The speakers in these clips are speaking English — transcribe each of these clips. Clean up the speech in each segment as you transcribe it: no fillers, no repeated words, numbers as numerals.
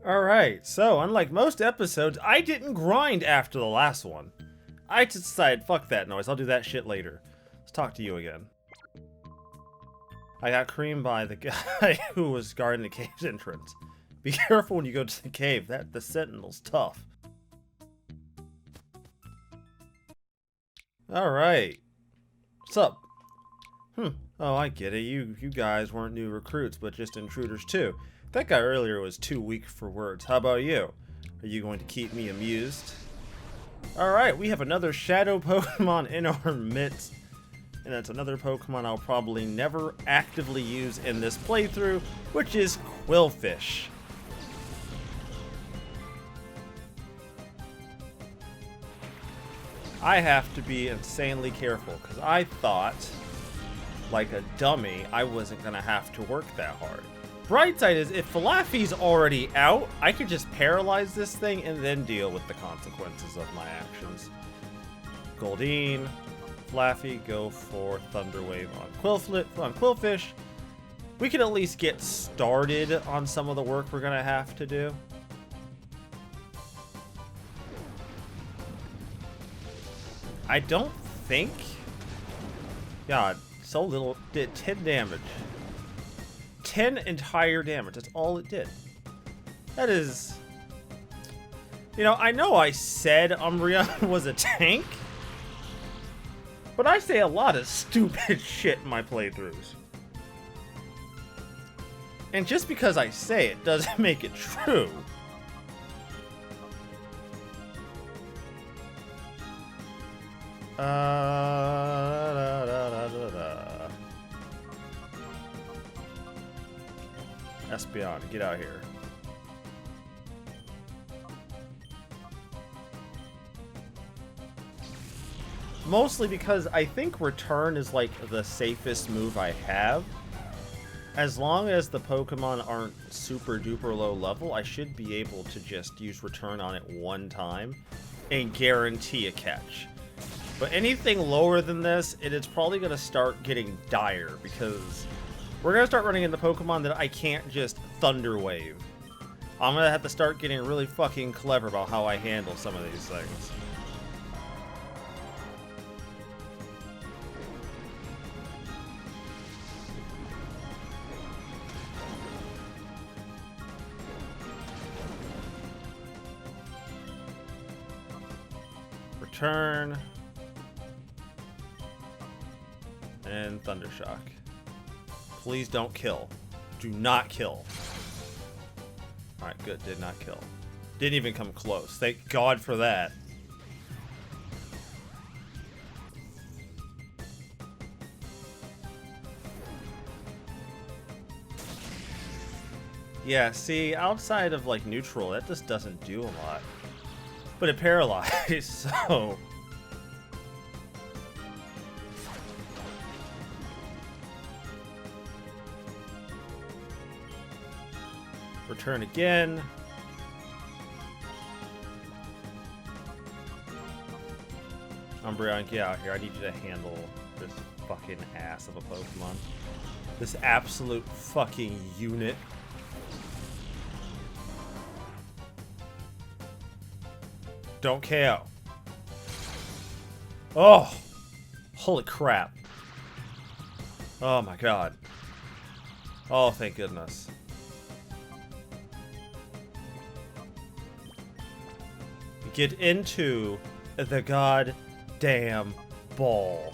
Alright, so unlike most episodes, I didn't grind after the last one. I just decided, fuck that noise, I'll do that shit later. Let's talk to you again. I got creamed by the guy who was guarding the cave's entrance. Be careful when you go to the cave, the sentinel's tough. Alright. What's up? Oh, I get it. You guys weren't new recruits, but just intruders too. That guy earlier was too weak for words. How about you? Are you going to keep me amused? Alright, we have another shadow Pokemon in our midst. And that's another Pokemon I'll probably never actively use in this playthrough, which is Qwilfish. I have to be insanely careful, because I thought, like a dummy, I wasn't going to have to work that hard. Bright side is, if Falafy's already out, I could just paralyze this thing and then deal with the consequences of my actions. Goldeen, Falafy, go for Thunder Wave on Qwilfish. We can at least get started on some of the work we're going to have to do. I don't think... God, so little. Did 10 damage. 10 entire damage. That's all it did. That is... You know I said Umbreon was a tank. But I say a lot of stupid shit in my playthroughs. And just because I say it doesn't make it true. Espeon, get out here. Mostly because I think Return is like the safest move I have. As long as the Pokemon aren't super duper low level, I should be able to just use Return on it one time and guarantee a catch. But anything lower than this, it's probably going to start getting dire, because we're going to start running into Pokemon that I can't just Thunder Wave. I'm going to have to start getting really fucking clever about how I handle some of these things. Return. And Thundershock. Please don't kill. Do not kill. Alright, good. Did not kill. Didn't even come close. Thank God for that. Yeah, see, outside of like neutral, that just doesn't do a lot. But it paralyzed, so... Return again. Umbreon, get out here. I need you to handle this fucking ass of a Pokemon. This absolute fucking unit. Don't KO. Oh! Holy crap. Oh my god. Oh, thank goodness. Get into the goddamn ball.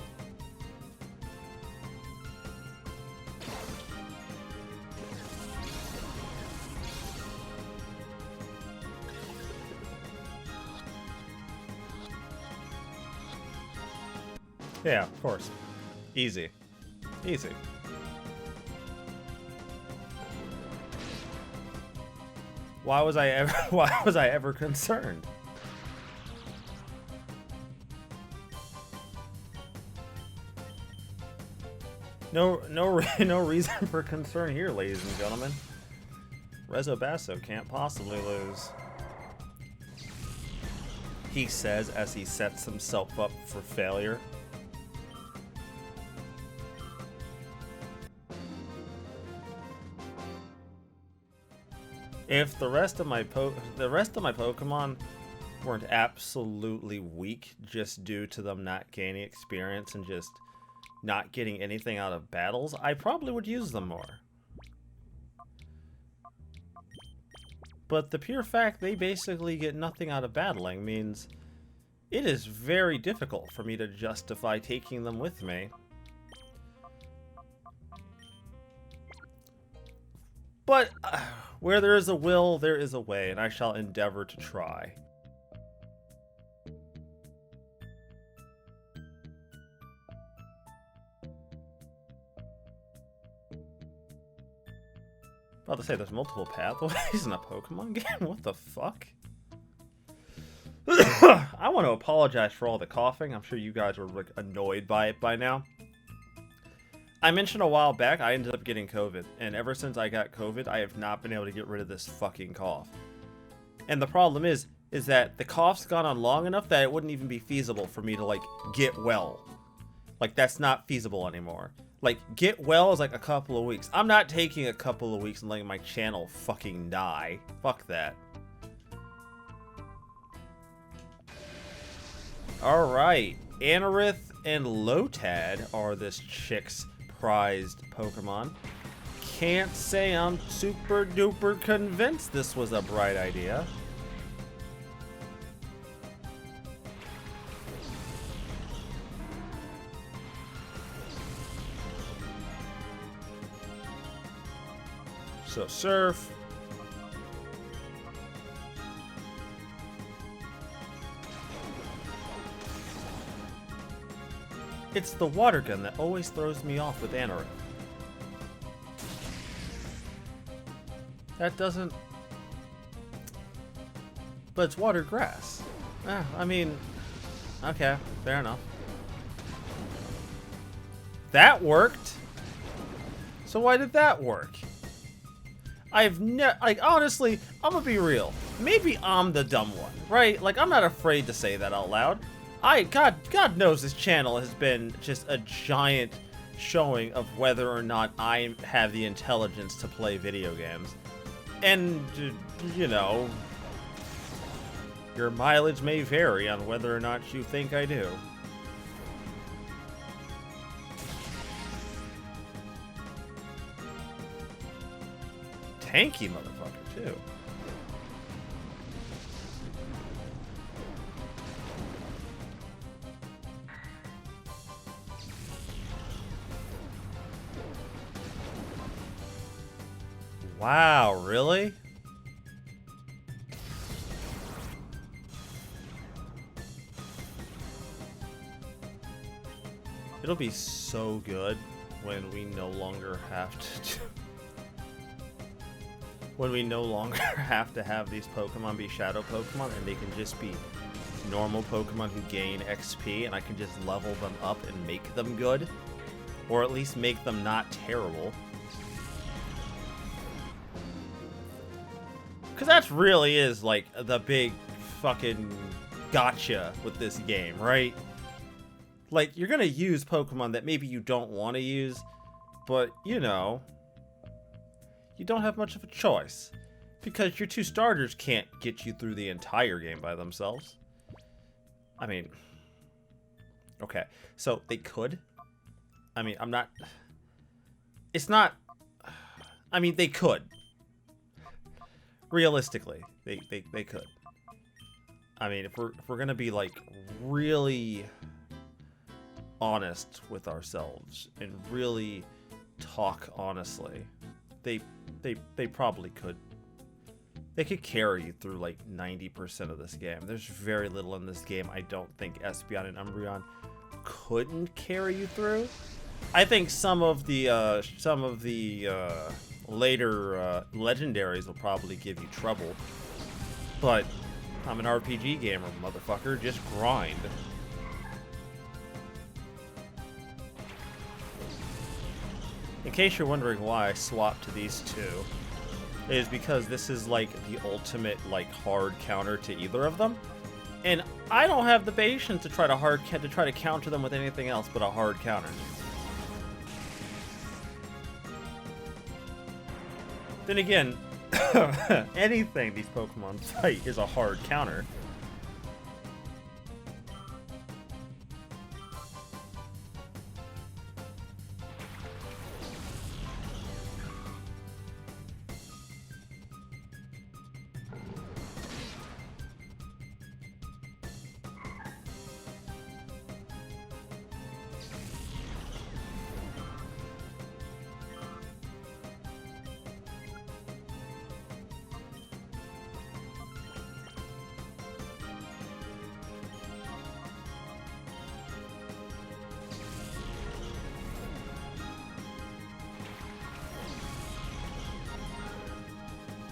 Yeah, of course. Easy. Easy. Why was I ever concerned? No reason for concern here, ladies and gentlemen. Rezobasso can't possibly lose. He says as he sets himself up for failure. If the rest of my Pokemon weren't absolutely weak just due to them not gaining experience and just not getting anything out of battles, I probably would use them more. But the pure fact they basically get nothing out of battling means it is very difficult for me to justify taking them with me. But where there is a will, there is a way, and I shall endeavor to try. About to say, there's multiple pathways in a Pokemon game? What the fuck? I want to apologize for all the coughing. I'm sure you guys were like, annoyed by it by now. I mentioned a while back I ended up getting COVID, and ever since I got COVID, I have not been able to get rid of this fucking cough. And the problem is that the cough's gone on long enough that it wouldn't even be feasible for me to, like, get well. Like, that's not feasible anymore. Like, get well is like a couple of weeks. I'm not taking a couple of weeks and letting my channel fucking die. Fuck that. Alright, Anorith and Lotad are this chick's prized Pokemon. Can't say I'm super duper convinced this was a bright idea. So Surf. It's the water gun that always throws me off with Anorith. That doesn't... But it's water grass. I mean... Okay, fair enough. That worked! So why did that work? I've never... Like, honestly, I'm gonna be real. Maybe I'm the dumb one, right? Like, I'm not afraid to say that out loud. God knows this channel has been just a giant showing of whether or not I have the intelligence to play video games. And, you know, your mileage may vary on whether or not you think I do. Tanky motherfucker, too. Wow, really? It'll be so good when we no longer have to when we no longer have to have these Pokemon be Shadow Pokemon and they can just be normal Pokemon who gain XP and I can just level them up and make them good. Or at least make them not terrible. Because that really is, like, the big fucking gotcha with this game, right? Like, you're gonna use Pokemon that maybe you don't want to use, but, you know, you don't have much of a choice. Because your two starters can't get you through the entire game by themselves. I mean, okay, so they could. I mean, I'm not... It's not... I mean, they could. Realistically, they could. I mean, if we're gonna be like really honest with ourselves and really talk honestly, they probably could. They could carry you through like 90% of this game. There's very little in this game I don't think Espeon and Umbreon couldn't carry you through. I think some of the later legendaries will probably give you trouble, but I'm an RPG gamer, motherfucker. Just grind. In case you're wondering why I swapped to these two, it is because this is like the ultimate like hard counter to either of them, and I don't have the patience to try to counter them with anything else but a hard counter. Then again, Anything these Pokemon fight is a hard counter.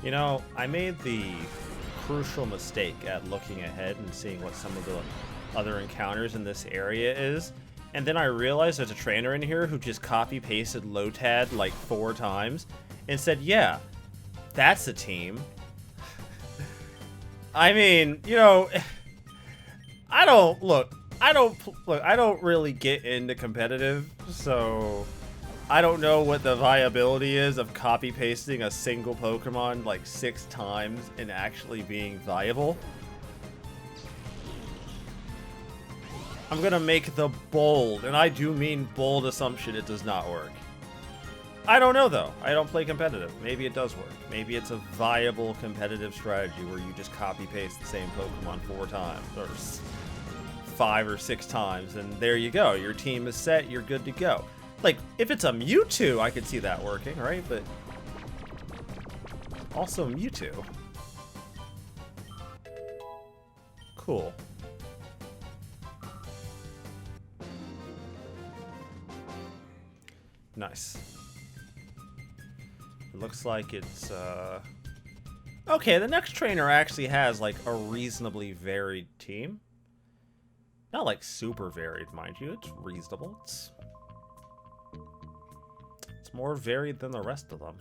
You know, I made the crucial mistake at looking ahead and seeing what some of the other encounters in this area is. And then I realized there's a trainer in here who just copy-pasted Lotad like 4 times and said, yeah, that's a team. I mean, you know, I don't really get into competitive, so I don't know what the viability is of copy-pasting a single Pokemon like 6 times and actually being viable. I'm gonna make the bold, and I do mean bold, assumption it does not work. I don't know though. I don't play competitive. Maybe it does work. Maybe it's a viable competitive strategy where you just copy-paste the same Pokemon 4 times, or 5 or 6 times, and there you go. Your team is set, you're good to go. Like, if it's a Mewtwo, I could see that working, right? But also Mewtwo. Cool. Nice. It looks like it's, okay, the next trainer actually has, like, a reasonably varied team. Not, like, super varied, mind you. It's reasonable. It's more varied than the rest of them.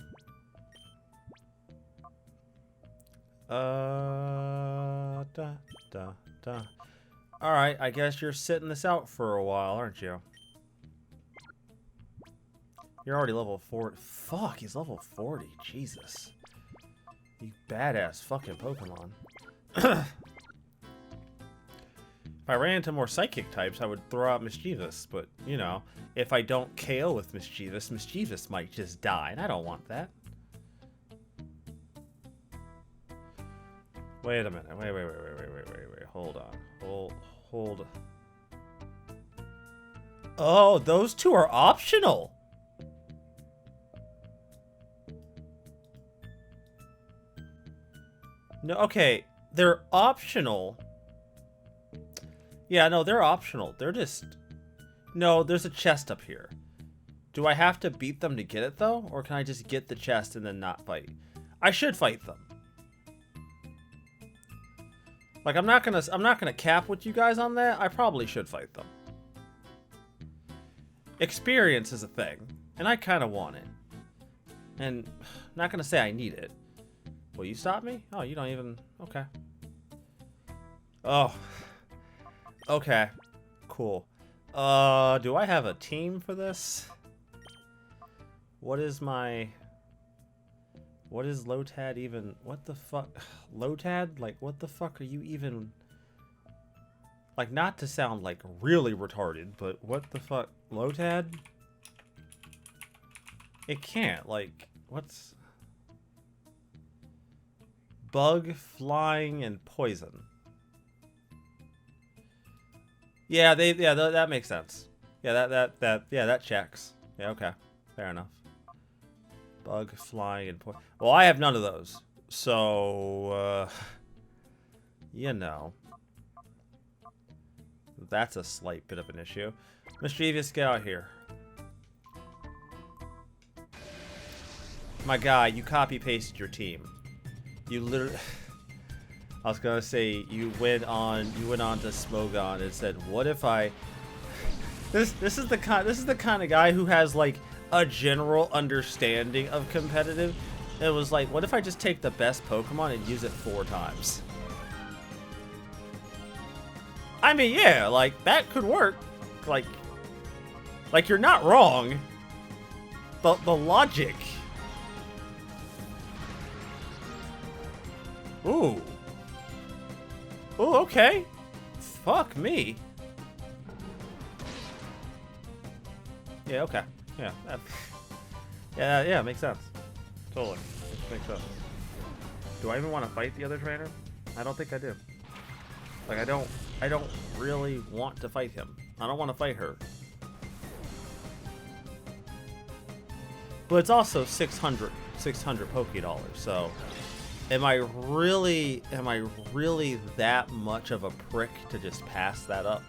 Alright, I guess you're sitting this out for a while, aren't you? You're already level 40. Fuck, he's level 40. Jesus. You badass fucking Pokemon. If I ran into more Psychic types, I would throw out Mischievous, but, you know, if I don't KO with Mischievous, Mischievous might just die, and I don't want that. Wait a minute. Wait. Hold on. Hold. Oh, those 2 are optional! No, okay, they're optional. Yeah, no, they're optional. They're just... No, there's a chest up here. Do I have to beat them to get it, though? Or can I just get the chest and then not fight? I should fight them. Like, I'm not gonna cap with you guys on that. I probably should fight them. Experience is a thing, and I kind of want it. And I'm not gonna say I need it. Will you stop me? Oh, you don't even... Okay. Oh. Okay. Cool. Do I have a team for this? What is my... What is Lotad even... What the fuck? Lotad? Like, what the fuck are you even... Like, not to sound, like, really retarded, but what the fuck? Lotad? It can't, like... What's... Bug, flying, and poison. Yeah, that makes sense. Yeah, that checks. Yeah, okay. Fair enough. Bug, flying, and poison. Well, I have none of those. So, you know. That's a slight bit of an issue. Mischievous, get out here. My guy, you copy-pasted your team. You literally... I was gonna say, you went on to Smogon and said, what if I... This is the kind of guy who has, like, a general understanding of competitive. It was like, what if I just take the best Pokemon and use it 4 times? I mean, yeah, like, that could work. Like you're not wrong. The logic... Ooh. Ooh, okay. Fuck me. Yeah, okay. Yeah. Yeah, makes sense. Totally. Makes sense. Do I even want to fight the other trainer? I don't think I do. Like, I don't really want to fight him. I don't want to fight her. But it's also 600 Poké-Dollars, so am I really that much of a prick to just pass that up?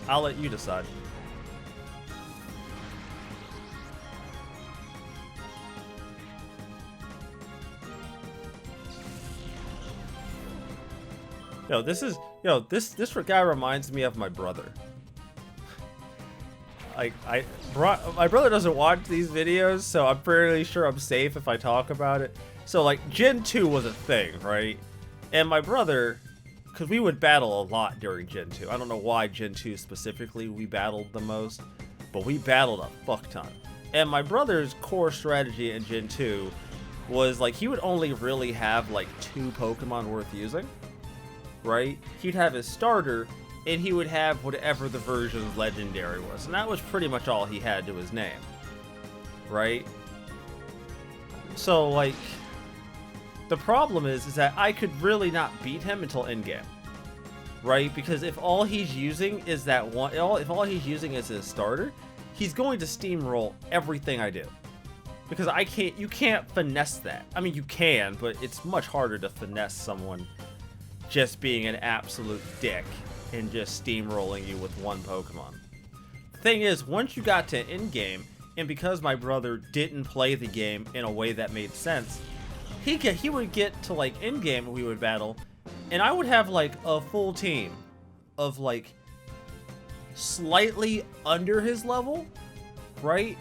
I'll let you decide. This guy reminds me of my brother. My brother doesn't watch these videos, so I'm fairly sure I'm safe if I talk about it. So, like, Gen 2 was a thing, right? And my brother, because we would battle a lot during Gen 2. I don't know why Gen 2 specifically we battled the most, but we battled a fuck ton. And my brother's core strategy in Gen 2 was, like, he would only really have, like, 2 Pokemon worth using, right? He'd have his starter, and he would have whatever the version's legendary was. And that was pretty much all he had to his name, right? So, like, the problem is that I could really not beat him until endgame, right? Because if all he's using is that one, if all he's using is his starter, he's going to steamroll everything I do. Because you can't finesse that. I mean, you can, but it's much harder to finesse someone just being an absolute dick and just steamrolling you with one Pokemon. The thing is, once you got to endgame, and because my brother didn't play the game in a way that made sense, he would get to, like, endgame and we would battle, and I would have, like, a full team of, like, slightly under his level, right?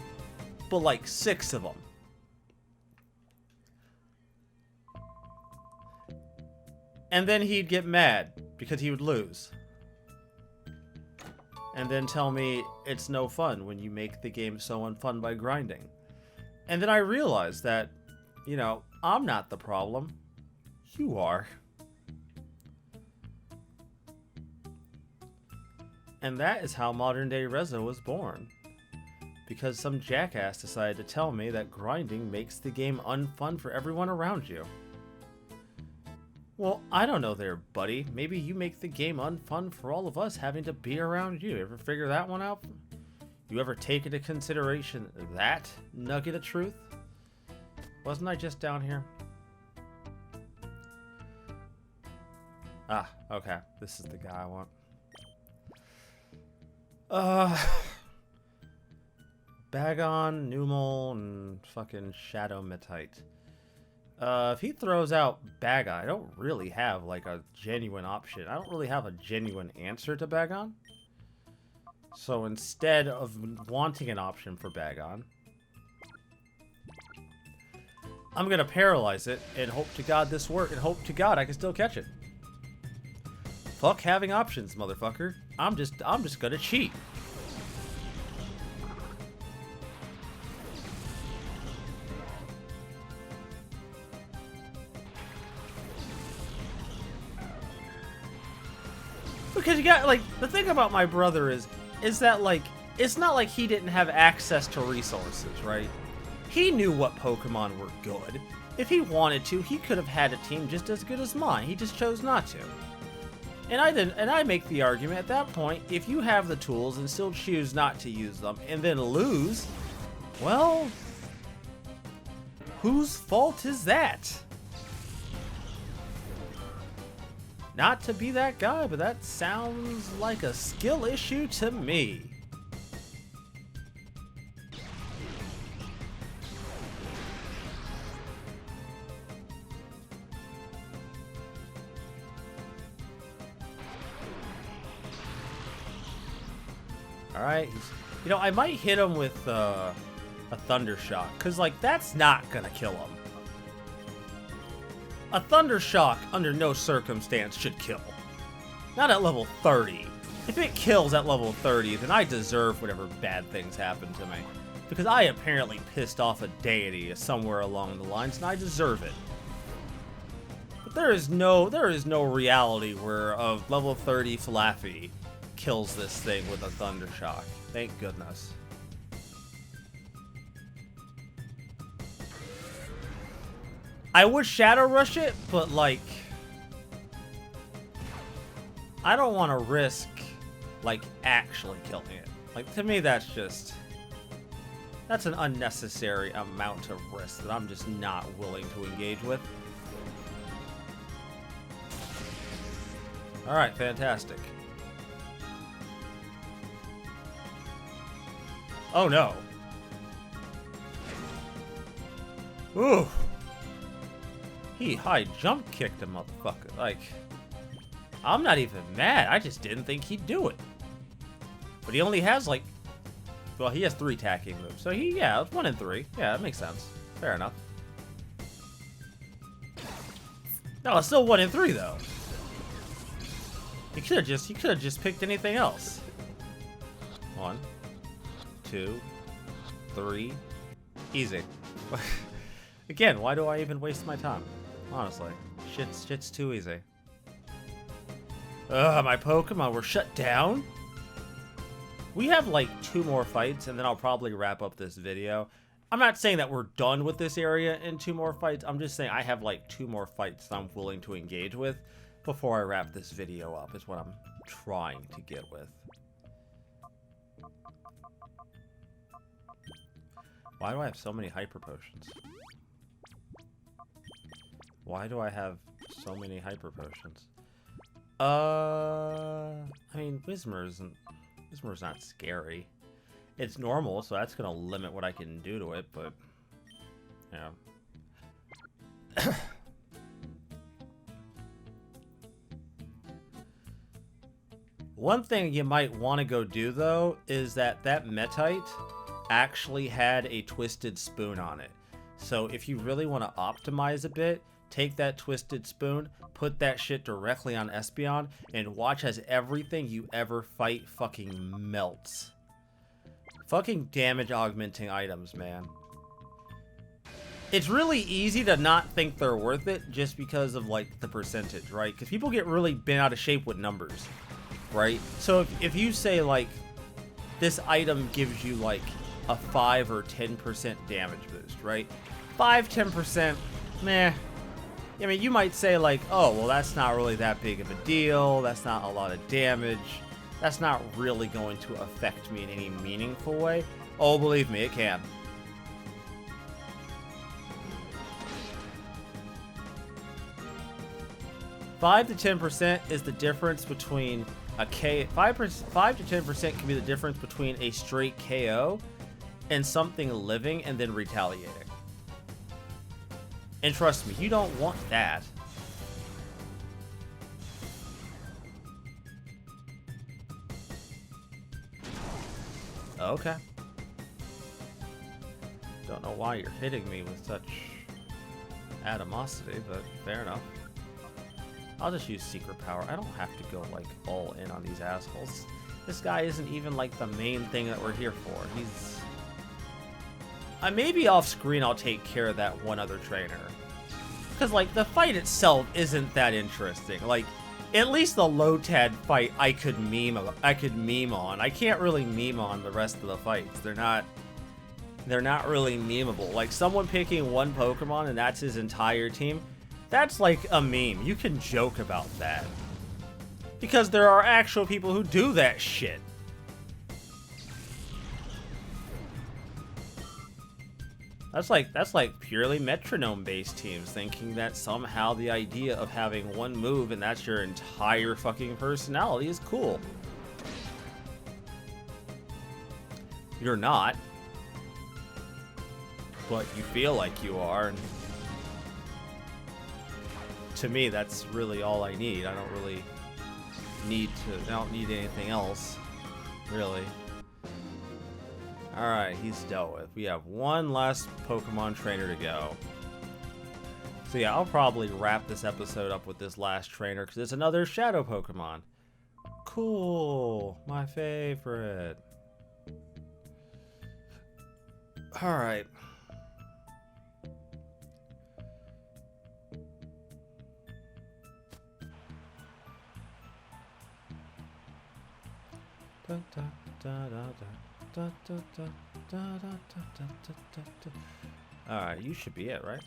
But, like, 6 of them. And then he'd get mad because he would lose. And then tell me it's no fun when you make the game so unfun by grinding. And then I realized that, you know, I'm not the problem. You are. And that is how modern day Rezo was born. Because some jackass decided to tell me that grinding makes the game unfun for everyone around you. Well, I don't know there, buddy. Maybe you make the game unfun for all of us having to be around you. Ever figure that one out? You ever take into consideration that nugget of truth? Wasn't I just down here? Ah, okay. This is the guy I want. Bagon, Numel, and fucking Shadow Metite. If he throws out Bagon, I don't really have, like, a genuine option. I don't really have a genuine answer to Bagon. So instead of wanting an option for Bagon, I'm gonna paralyze it and hope to God this works, and hope to God I can still catch it. Fuck having options, motherfucker. I'm just gonna cheat. Because you got, like, the thing about my brother is that, like, it's not like he didn't have access to resources, right? He knew what Pokemon were good. If he wanted to, he could have had a team just as good as mine. He just chose not to. And I make the argument at that point, if you have the tools and still choose not to use them and then lose, well, whose fault is that? Not to be that guy, but that sounds like a skill issue to me. Alright, you know, I might hit him with a Thunder Shock, because, like, that's not gonna kill him. A Thunder Shock, under no circumstance, should kill. Not at level 30. If it kills at level 30, then I deserve whatever bad things happen to me. Because I apparently pissed off a deity somewhere along the lines, and I deserve it. But there is no reality where a level 30 Flaffy kills this thing with a Thunder Shock. Thank goodness. I would Shadow Rush it, but like, I don't want to risk like actually killing it. Like, to me, that's an unnecessary amount of risk that I'm just not willing to engage with. Alright, fantastic. Oh no. Ooh. He high jump kicked a motherfucker. Like, I'm not even mad. I just didn't think he'd do it. But he only has like, well, he has 3 attacking moves. So yeah, it's 1 in 3. Yeah, that makes sense. Fair enough. No, it's still 1 in 3 though. He could have just picked anything else. 1, 2, 3. Easy. Again, why do I even waste my time? Honestly, shit's too easy. Ugh, my Pokemon were shut down? We have like 2 more fights, and then I'll probably wrap up this video. I'm not saying that we're done with this area in 2 more fights. I'm just saying I have like 2 more fights that I'm willing to engage with before I wrap this video up, is what I'm trying to get with. Why do I have so many Hyper Potions? Why do I have so many Hyper Potions? I mean, Whismur's not scary. It's normal, so that's gonna limit what I can do to it, but yeah. One thing you might want to go do though is that Metite actually had a Twisted Spoon on it. So if you really want to optimize a bit, take that Twisted Spoon, put that shit directly on Espeon, and watch as everything you ever fight fucking melts. Fucking damage augmenting items, man. It's really easy to not think they're worth it just because of like the percentage, right? Because people get really bent out of shape with numbers, right? So if you say like this item gives you like a 5 or 10% damage boost, right? 5-10%, meh. I mean, you might say like, oh, well, that's not really that big of a deal. That's not a lot of damage. That's not really going to affect me in any meaningful way. Oh, believe me, it can. $5 to 10% is the difference between a K. 5 to 10% can be the difference between a straight KO and something living and then retaliating. And trust me, you don't want that. Okay. Don't know why you're hitting me with such animosity, but fair enough. I'll just use Secret Power. I don't have to go, like, all in on these assholes. This guy isn't even, like, the main thing that we're here for. He's... maybe off-screen I'll take care of that one other trainer. Because, like, the fight itself isn't that interesting. Like, at least the Lotad fight I could meme on. I can't really meme on the rest of the fights. They're not really memeable. Like, someone picking one Pokemon and that's his entire team, that's like a meme. You can joke about that. Because there are actual people who do that shit. That's like purely metronome-based teams thinking that somehow the idea of having one move and that's your entire fucking personality is cool. You're not. But you feel like you are. And to me, that's really all I need. I don't really need anything else, really. Alright, he's dealt with. We have one last Pokemon trainer to go. So yeah, I'll probably wrap this episode up with this last trainer because it's another Shadow Pokemon. Cool. My favorite. Alright. Alright, you should be it, right?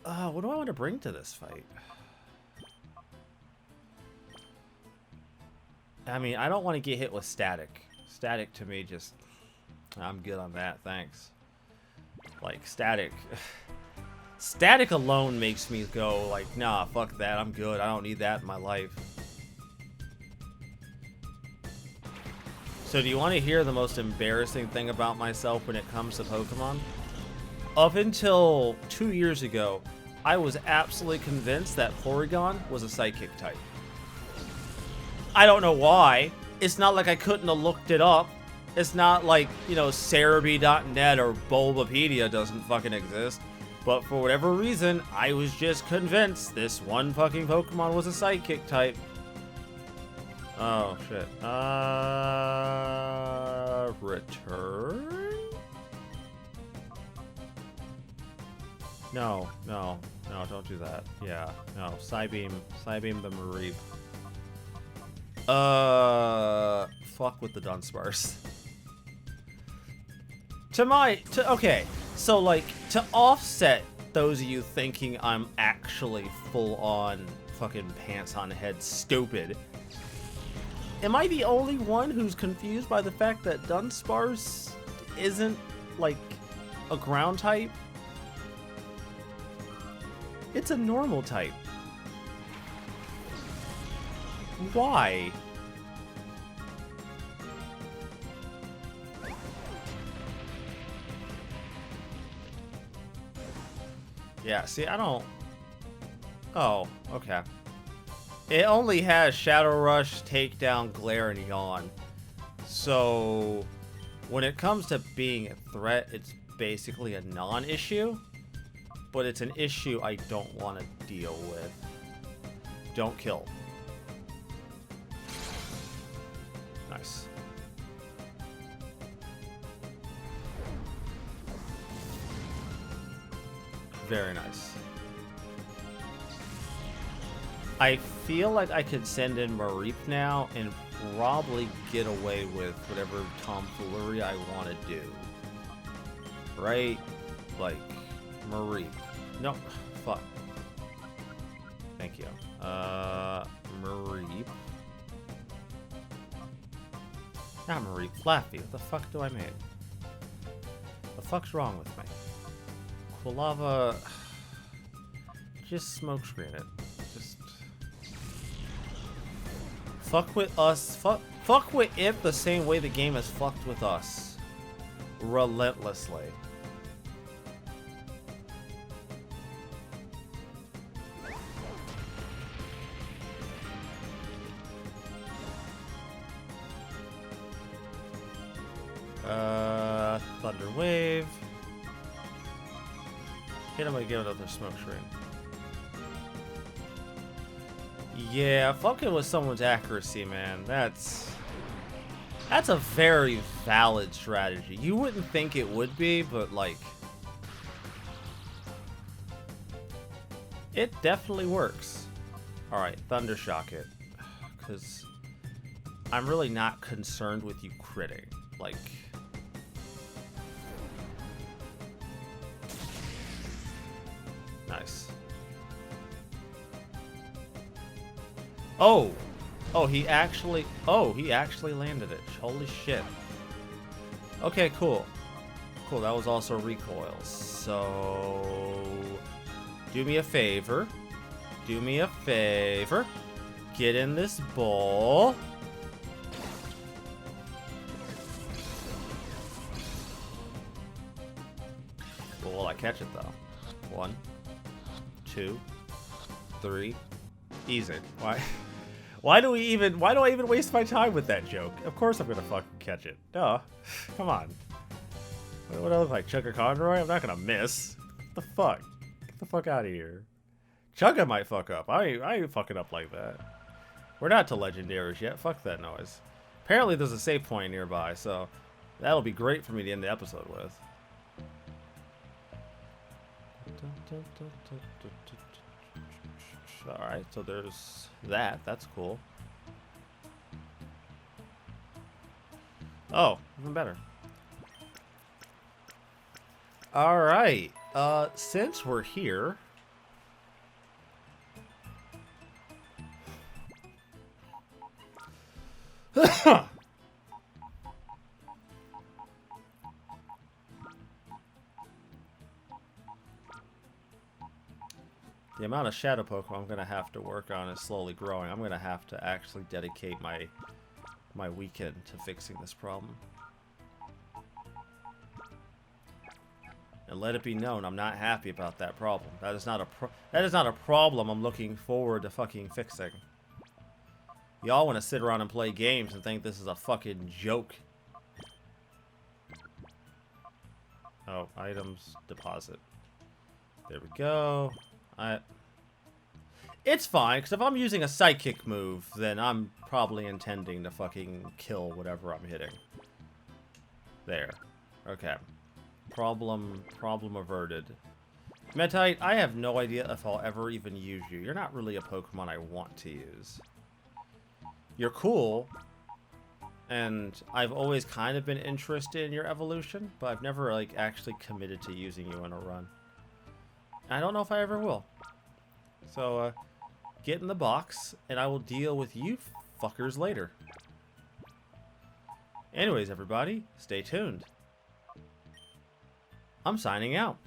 What do I want to bring to this fight? I mean, I don't want to get hit with static. Static to me just... I'm good on that, thanks. Like, static... Static alone makes me go, like, nah, fuck that, I'm good. I don't need that in my life. So do you want to hear the most embarrassing thing about myself when it comes to Pokemon? Up until 2 years ago, I was absolutely convinced that Porygon was a Psychic type. I don't know why. It's not like I couldn't have looked it up. It's not like, you know, Cerebi.net or Bulbapedia doesn't fucking exist. But for whatever reason, I was just convinced this one fucking Pokemon was a Psychic type. Oh, shit. Return? No, don't do that. Yeah, no, Psybeam the Mareep. Fuck with the Dunsparce. Okay, so like, to offset those of you thinking I'm actually full on fucking pants on head stupid, am I the only one who's confused by the fact that Dunsparce isn't, like, a ground type? It's a normal type. Why? Yeah, see, I don't... Oh, okay. It only has Shadow Rush, Takedown, Glare, and Yawn. So, when it comes to being a threat, it's basically a non-issue. But it's an issue I don't want to deal with. Don't kill. Nice. Very nice. I feel like I could send in Mareep now and probably get away with whatever tomfoolery I want to do. Right? Like, Mareep. No, fuck. Thank you. Mareep. Not Mareep, Flaffy. What the fuck do I mean? The fuck's wrong with me? Quilava... Just smokescreen it. Just... Fuck with us. Fuck with it the same way the game has fucked with us. Relentlessly. Thunder Wave. Hit him and give another smoke screen. Yeah, fucking with someone's accuracy, man. That's a very valid strategy. You wouldn't think it would be, but like, it definitely works. All right, Thundershock it, because I'm really not concerned with you critting. Like, nice. Oh, he actually landed it. Holy shit. Okay, cool. Cool, that was also recoil. So, do me a favor. Do me a favor. Get in this ball. Well, will I catch it though? 1, 2, 3. Easy. Why do I even waste my time with that joke? Of course I'm gonna fucking catch it. Duh. Come on. What do I look like? Chugga Conroy? I'm not gonna miss. What the fuck? Get the fuck out of here. Chugga might fuck up. I ain't fucking up like that. We're not to legendaries yet. Fuck that noise. Apparently there's a save point nearby, so That'll be great for me to end the episode with. Alright, so there's that. That's cool. Oh, even better. Alright, since we're here... The amount of shadow Pokemon I'm going to have to work on is slowly growing. I'm going to have to actually dedicate my weekend to fixing this problem. And let it be known, I'm not happy about that problem. That is not a problem I'm looking forward to fucking fixing. Y'all want to sit around and play games and think this is a fucking joke. Oh, items, deposit. There we go. It's fine, because if I'm using a psychic move, then I'm probably intending to fucking kill whatever I'm hitting. There. Okay. Problem averted. Metite, I have no idea if I'll ever even use you. You're not really a Pokemon I want to use. You're cool, and I've always kind of been interested in your evolution, but I've never, like, actually committed to using you in a run. I don't know if I ever will. So, get in the box, and I will deal with you fuckers later. Anyways, everybody, stay tuned. I'm signing out.